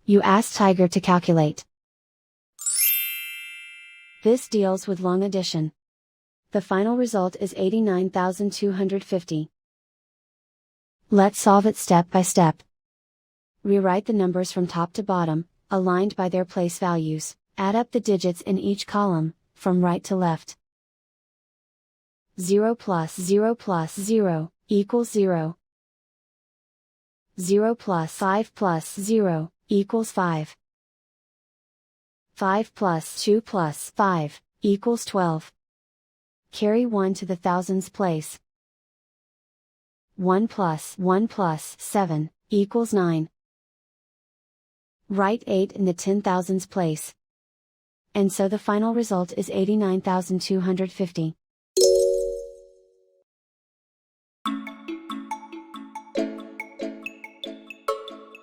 You ask Tiger to calculate. This deals with long addition. The final result is 89,250. Let's solve it step by step. Rewrite the numbers from top to bottom, aligned by their place values. Add up the digits in each column, from right to left. 0 plus 0 plus 0, equals 0. 0 plus 0, equals 5. 5 plus 2 plus 5, equals 12. Carry 1 to the thousands place. 1 plus 7, equals 9. Write 8 in the 10,000s place. And so the final result is 89,250.